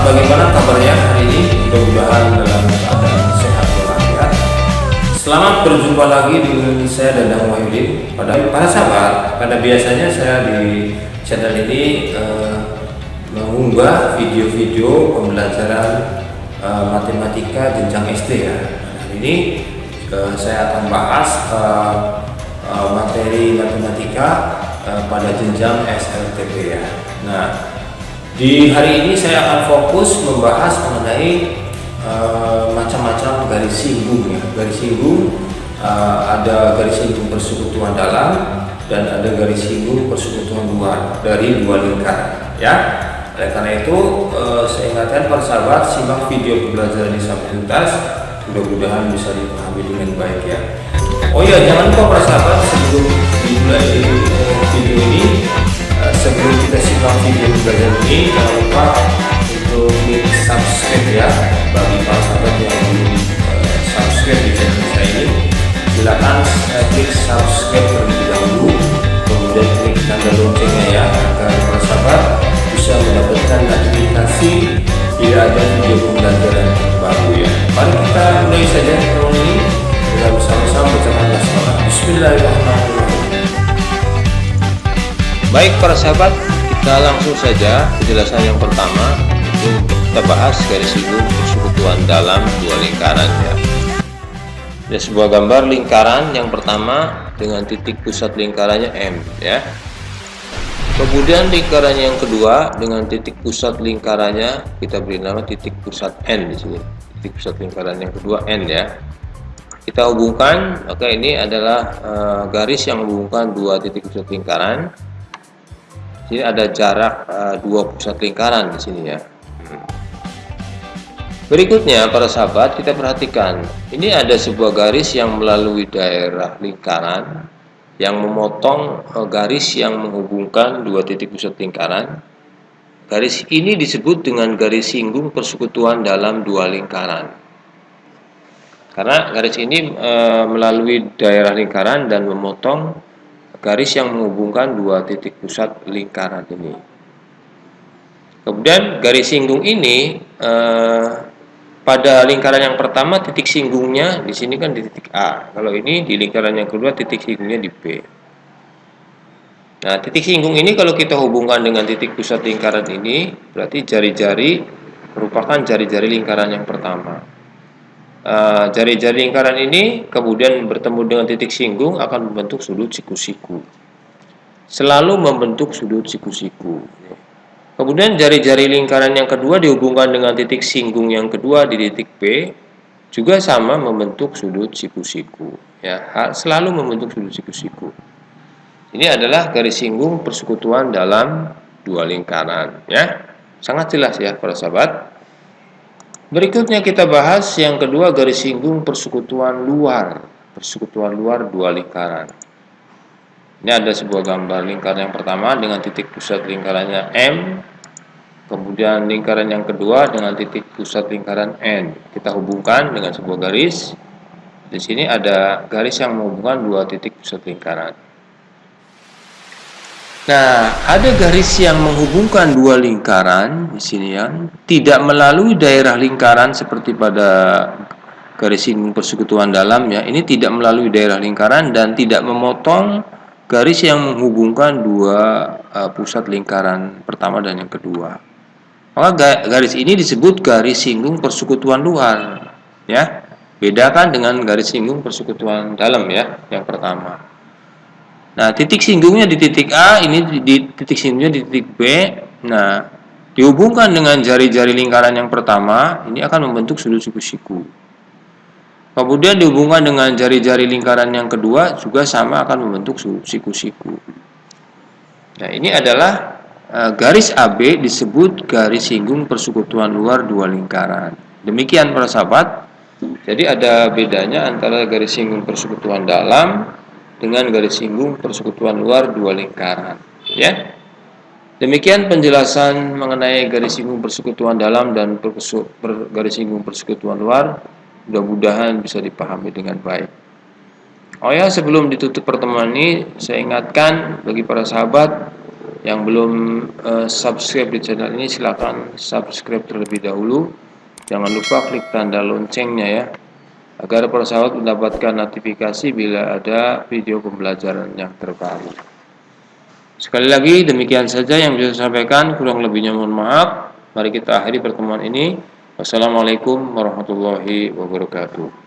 bagaimana kabarnya hari ini? Mudah-mudahan dalam keadaan sehat walafiat. Selamat berjumpa lagi dengan saya Dadang Wahyudin. Para sahabat, pada biasanya saya di channel ini mengunggah video-video pembelajaran matematika jenjang SD ya. Hari ini saya akan bahas materi matematika pada jenjang SLTP ya. Nah, di hari ini saya akan fokus membahas mengenai macam-macam garis singgung ya. Garis singgung ada garis singgung persekutuan dalam dan ada garis singgung persekutuan luar dari dua lingkaran ya. Oleh karena itu saya ingatkan para sahabat simak video pembelajaran ini sampai tuntas, mudah-mudahan bisa dipahami dengan baik ya. Oh ya, jangan lupa para sahabat sebelum dimulai video ini, sebelum kita simak video pembelajaran ini, jangan lupa untuk klik subscribe ya. Bagi para sahabat yang belum subscribe di channel saya ini, silakan klik subscribe terlebih dahulu, kemudian klik tanda loncengnya ya, agar para sahabat bisa mendapatkan notifikasi bila ada video pembelajaran baru ya. Mari kita mulai saja teman ini dengan bersama-sama bacakan basmalah. Bismillahirrahmanirrahim. Baik para sahabat, kita langsung saja penjelasan yang pertama, itu kita bahas garis singgung persekutuan dalam dua lingkaran ya. Ada sebuah gambar lingkaran yang pertama dengan titik pusat lingkarannya M ya. Kemudian lingkaran yang kedua dengan titik pusat lingkarannya kita beri nama titik pusat N di sini. Titik pusat lingkaran yang kedua N ya. Kita hubungkan, maka ini adalah garis yang menghubungkan dua titik pusat lingkaran. Jadi ada jarak dua pusat lingkaran di sini ya. Berikutnya para sahabat, kita perhatikan, ini ada sebuah garis yang melalui daerah lingkaran yang memotong garis yang menghubungkan dua titik pusat lingkaran. Garis ini disebut dengan garis singgung persekutuan dalam dua lingkaran. Karena garis ini melalui daerah lingkaran dan memotong garis yang menghubungkan dua titik pusat lingkaran ini. Kemudian garis singgung ini pada lingkaran yang pertama titik singgungnya di sini kan di titik A. Kalau ini di lingkaran yang kedua titik singgungnya di B. Nah, titik singgung ini kalau kita hubungkan dengan titik pusat lingkaran ini, berarti jari-jari merupakan jari-jari lingkaran yang pertama. Jari-jari lingkaran ini kemudian bertemu dengan titik singgung akan membentuk sudut siku-siku. Selalu membentuk sudut siku-siku. Kemudian jari-jari lingkaran yang kedua dihubungkan dengan titik singgung yang kedua di titik P, juga sama membentuk sudut siku-siku. Ya, selalu membentuk sudut siku-siku. Ini adalah garis singgung persekutuan dalam dua lingkaran. Ya, sangat jelas ya para sahabat. Berikutnya kita bahas yang kedua garis singgung persekutuan luar. Persekutuan luar dua lingkaran. Ini ada sebuah gambar lingkaran yang pertama dengan titik pusat lingkarannya M. Kemudian lingkaran yang kedua dengan titik pusat lingkaran N. Kita hubungkan dengan sebuah garis. Di sini ada garis yang menghubungkan dua titik pusat lingkaran. Nah, ada garis yang menghubungkan dua lingkaran di sini ya, tidak melalui daerah lingkaran seperti pada garis singgung persekutuan dalam ya. Ini tidak melalui daerah lingkaran dan tidak memotong garis yang menghubungkan dua pusat lingkaran pertama dan yang kedua. Maka garis ini disebut garis singgung persekutuan luar ya. Bedakan dengan garis singgung persekutuan dalam ya, yang pertama. Nah, titik singgungnya di titik A, ini di titik singgungnya di titik B. Nah, dihubungkan dengan jari-jari lingkaran yang pertama, ini akan membentuk sudut siku-siku. Kemudian dihubungkan dengan jari-jari lingkaran yang kedua, juga sama akan membentuk sudut siku-siku. Nah, ini adalah garis AB disebut garis singgung persekutuan luar dua lingkaran. Demikian para sahabat. Jadi ada bedanya antara garis singgung persekutuan dalam dengan garis singgung persekutuan luar dua lingkaran ya. Demikian penjelasan mengenai garis singgung persekutuan dalam dan garis singgung persekutuan luar. Mudah-mudahan bisa dipahami dengan baik. Oh ya, sebelum ditutup pertemuan ini saya ingatkan bagi para sahabat Yang belum subscribe di channel ini silahkan subscribe terlebih dahulu. Jangan lupa klik tanda loncengnya ya, agar para sahabat mendapatkan notifikasi bila ada video pembelajaran yang terbaru. Sekali lagi demikian saja yang bisa saya sampaikan, kurang lebihnya mohon maaf. Mari kita akhiri pertemuan ini. Wassalamualaikum warahmatullahi wabarakatuh.